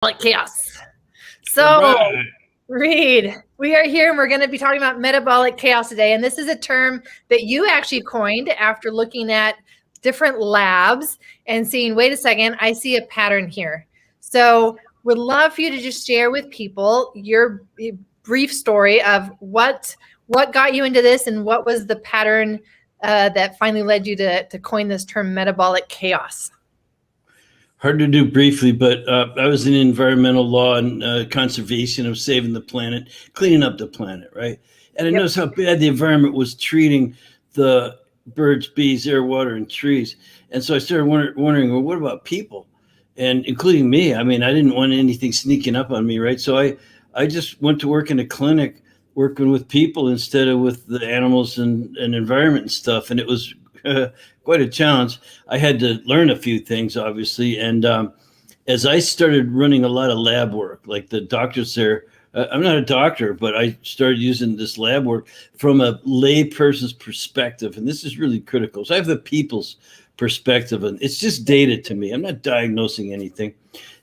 Metabolic Chaos. All So, right. Reed, we are here and we're going to be talking about metabolic chaos today. And this is a term that you actually coined after looking at different labs and seeing, wait a second, I see a pattern here. So, would love for you to just share with people your brief story of what got you into this and what was the pattern that finally led you to coin this term metabolic chaos. Hard to do briefly, but I was in environmental law and conservation of saving the planet, cleaning up the planet, right? And I noticed how bad the environment was treating the birds, bees, air, water, and trees. And so I started wondering, well, what about people? And including me. I mean, I didn't want anything sneaking up on me, right? So I just went to work in a clinic working with people instead of with the animals and environment and stuff. And it was quite a challenge. I had to learn a few things, obviously. And as I started running a lot of lab work, like the doctors there, I'm not a doctor, but I started using this lab work from a lay person's perspective. And this is really critical. So I have the people's perspective, and it's just data to me. I'm not diagnosing anything.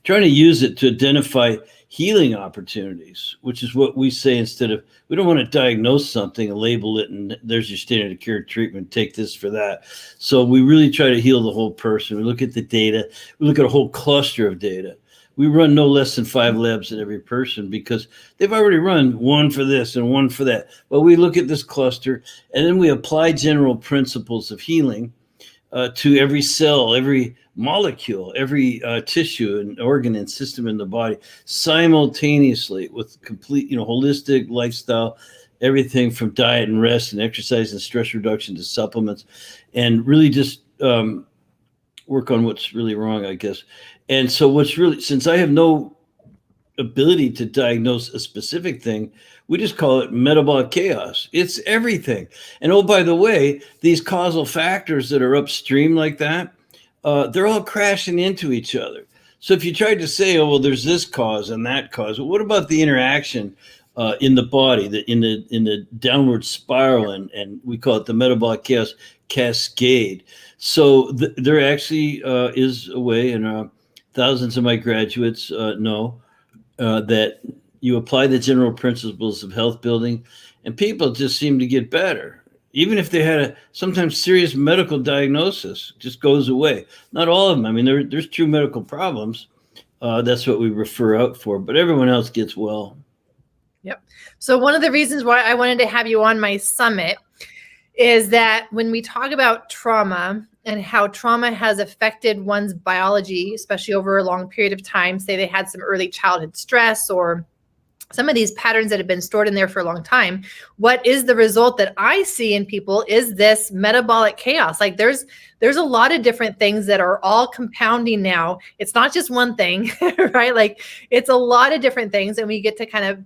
Trying to use it to identify healing opportunities, which is what we say instead of, we don't want to diagnose something and label it and there's your standard of care treatment, take this for that. So we really try to heal the whole person. We look at the data, we look at a whole cluster of data. We run no less than 5 labs in every person because they've already run one for this and one for that. But we look at this cluster and then we apply general principles of healing to every cell, every molecule, every tissue and organ and system in the body simultaneously with complete, holistic lifestyle, everything from diet and rest and exercise and stress reduction to supplements, and really just work on what's really wrong, I guess. And so what's really, since I have no ability to diagnose a specific thing, we just call it metabolic chaos. It's everything. And oh, by the way, these causal factors that are upstream like that, they're all crashing into each other. So if you tried to say, oh, well, there's this cause and that cause, well, what about the interaction in the body, in the downward spiral, and we call it the metabolic chaos cascade. So there actually is a way, and thousands of my graduates know that you apply the general principles of health building, and people just seem to get better. Even if they had a sometimes serious medical diagnosis, just goes away. Not all of them. I mean, there's true medical problems. That's what we refer out for, but everyone else gets well. Yep. So one of the reasons why I wanted to have you on my summit is that when we talk about trauma and how trauma has affected one's biology, especially over a long period of time, say they had some early childhood stress or some of these patterns that have been stored in there for a long time, what is the result that I see in people is this metabolic chaos. Like there's a lot of different things that are all compounding now. It's not just one thing, right? Like it's a lot of different things, and we get to kind of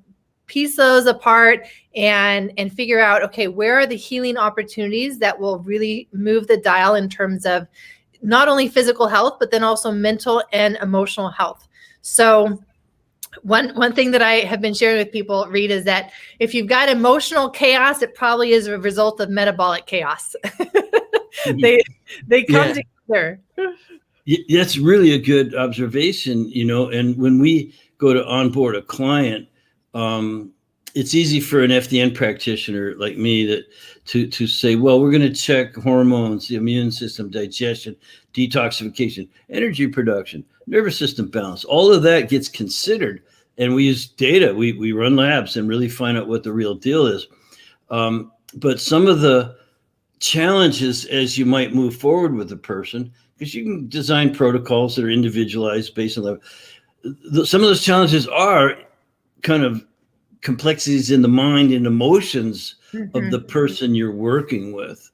piece those apart and figure out, okay, where are the healing opportunities that will really move the dial in terms of not only physical health, but then also mental and emotional health. So one thing that I have been sharing with people, Reed, is that if you've got emotional chaos, it probably is a result of metabolic chaos. They come together. That's really a good observation, and when we go to onboard a client, it's easy for an FDN practitioner like me to say, well, we're going to check hormones, the immune system, digestion, detoxification, energy production, nervous system balance. All of that gets considered, and we use data. We run labs and really find out what the real deal is. But some of the challenges as you might move forward with a person, because you can design protocols that are individualized based on some of those challenges are kind of complexities in the mind and emotions of the person you're working with.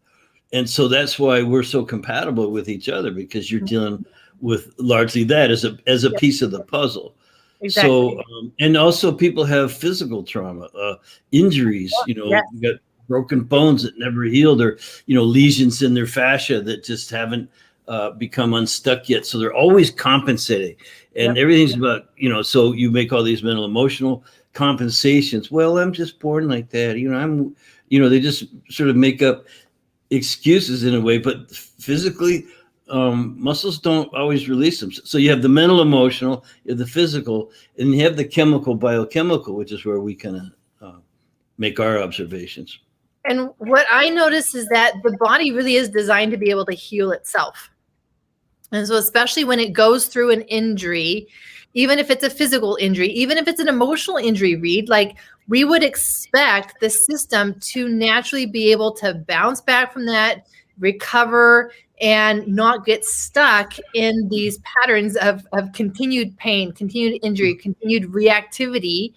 And so that's why we're so compatible with each other, because you're dealing with largely that as a piece of the puzzle. Exactly. So, and also people have physical trauma, injuries, you got broken bones that never healed, or, lesions in their fascia that just haven't become unstuck yet. So they're always compensating, and everything's about, so you make all these mental, emotional compensations. Well, I'm just born like that. They just sort of make up excuses in a way, but physically, muscles don't always release them. So you have the mental, emotional, you have the physical, and you have the chemical, biochemical, which is where we kind of make our observations. And what I notice is that the body really is designed to be able to heal itself. And so especially when it goes through an injury, even if it's a physical injury, even if it's an emotional injury, Reed, like we would expect the system to naturally be able to bounce back from that, recover, and not get stuck in these patterns of continued pain, continued injury, continued reactivity.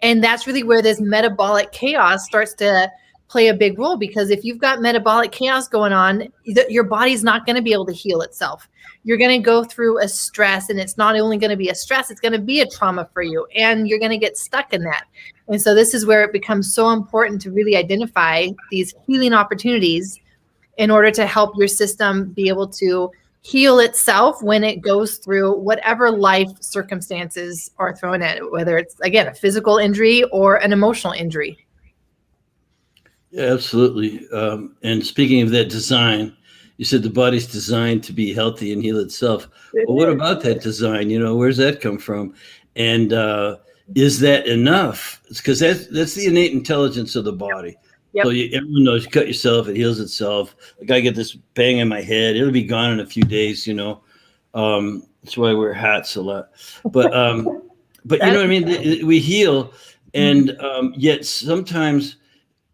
And that's really where this metabolic chaos starts to play a big role, because if you've got metabolic chaos going on, your body's not going to be able to heal itself. You're going to go through a stress, and it's not only going to be a stress, it's going to be a trauma for you, and you're going to get stuck in that. And so this is where it becomes so important to really identify these healing opportunities in order to help your system be able to heal itself when it goes through whatever life circumstances are thrown at it, whether it's, again, a physical injury or an emotional injury. Yeah, absolutely. And speaking of that design, you said the body's designed to be healthy and heal itself. Well, what about that design? Where's that come from? And is that enough? Because that's the innate intelligence of the body. Yep. So everyone knows, you cut yourself, it heals itself. Like I get this bang in my head, it'll be gone in a few days. That's why I wear hats a lot. But but you know what I mean? We heal, and yet sometimes.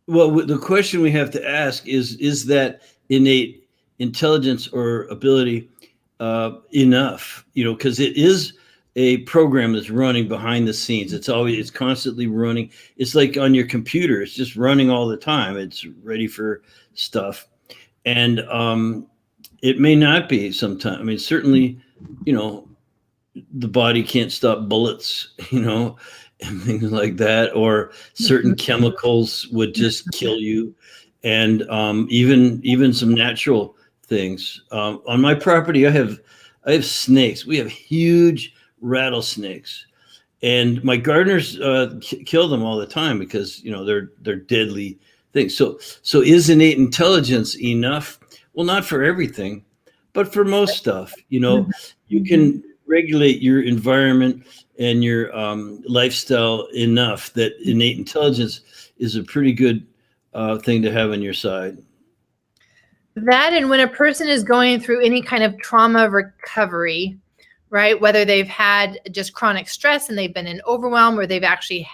Well, the question we have to ask is that innate intelligence or ability enough? Because it is a program that's running behind the scenes. It's constantly running. It's like on your computer. It's just running all the time. It's ready for stuff. And it may not be sometimes. I mean, certainly, the body can't stop bullets, and things like that, or certain chemicals would just kill you, and even some natural things. On my property, I have snakes. We have huge rattlesnakes, and my gardeners kill them all the time because they're deadly things. So is innate intelligence enough? Well, not for everything, but for most stuff. You can regulate your environment and your lifestyle enough that innate intelligence is a pretty good thing to have on your side. That, and when a person is going through any kind of trauma recovery, right, whether they've had just chronic stress and they've been in overwhelm, or they've actually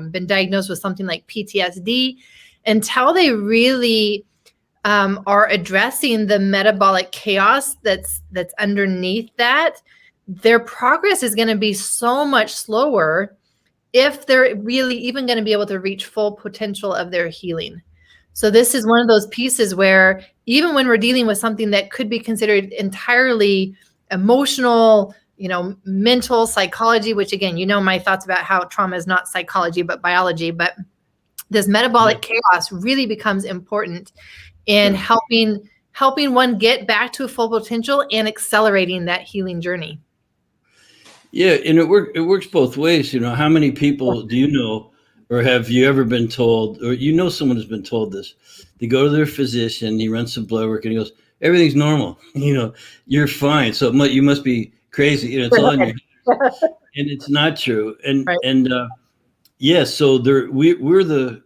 been diagnosed with something like PTSD, until they really are addressing the metabolic chaos that's underneath that, their progress is going to be so much slower if they're really even going to be able to reach full potential of their healing. So this is one of those pieces where even when we're dealing with something that could be considered entirely emotional, mental, psychology, which again, my thoughts about how trauma is not psychology, but biology, but this metabolic chaos really becomes important in helping one get back to full potential and accelerating that healing journey. Yeah, and it works both ways. How many people do you know, or have you ever been told, or someone has been told this? They go to their physician, he runs some blood work, and he goes, "Everything's normal. You're fine. So you must be crazy. It's all in your head." And it's not true. And so we're the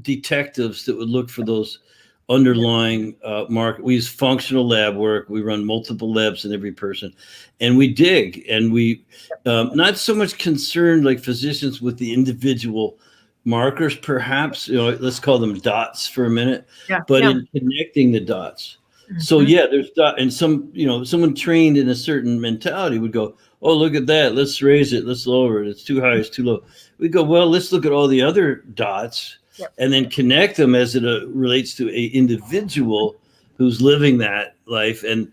detectives that would look for those underlying market. We use functional lab work. We run multiple labs in every person, and we dig, and we not so much concerned like physicians with the individual markers, perhaps, let's call them dots for a minute, but in connecting the dots. So there's dot, and someone trained in a certain mentality would go, "Oh, look at that. Let's raise it. Let's lower it. It's too high. It's too low." We go, "Well, let's look at all the other dots." And then connect them as it relates to a individual who's living that life, and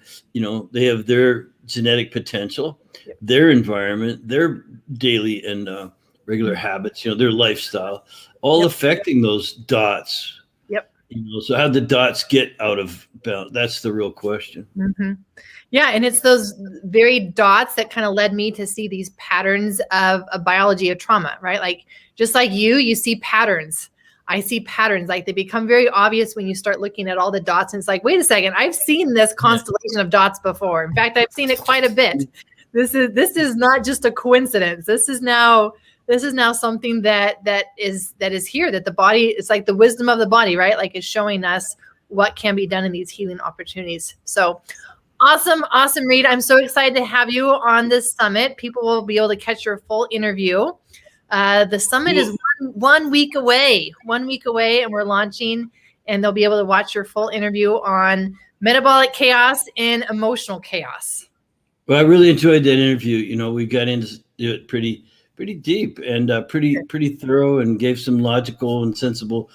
they have their genetic potential, their environment, their daily and regular habits, their lifestyle, all affecting those dots. So how the dots get out of balance? That's the real question. Yeah, and it's those very dots that kind of led me to see these patterns of a biology of trauma, right? Like just like you see patterns. I see patterns. Like they become very obvious when you start looking at all the dots. And it's like, wait a second, I've seen this constellation of dots before. In fact, I've seen it quite a bit. This is not just a coincidence. This is now something that is here, that the body, it's like the wisdom of the body, right? Like it's showing us what can be done in these healing opportunities. So awesome, Reed. I'm so excited to have you on this summit. People will be able to catch your full interview. The summit is one week away, and we're launching, and they'll be able to watch your full interview on metabolic chaos and emotional chaos. Well, I really enjoyed that interview. You know, we got into it pretty deep and pretty thorough, and gave some logical and sensible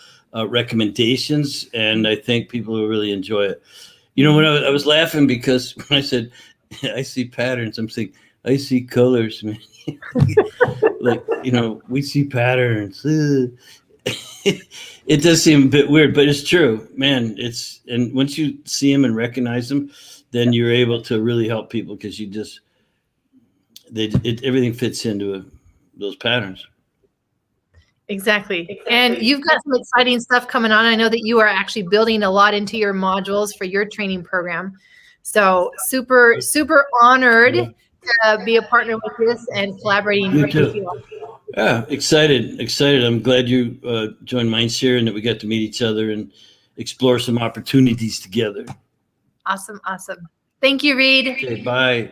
recommendations. And I think people will really enjoy it. You know, when I was laughing because when I said I see patterns, I'm saying I see colors, man. Like, you know, we see patterns. It does seem a bit weird, but it's true, man. And once you see them and recognize them, then you're able to really help people, because everything fits into those patterns. Exactly. And you've got some exciting stuff coming on. I know that you are actually building a lot into your modules for your training program. So super honored to be a partner with this and collaborating with you. Yeah, excited. I'm glad you joined Mindshare and that we got to meet each other and explore some opportunities together. Awesome. Thank you, Reed. Okay, bye.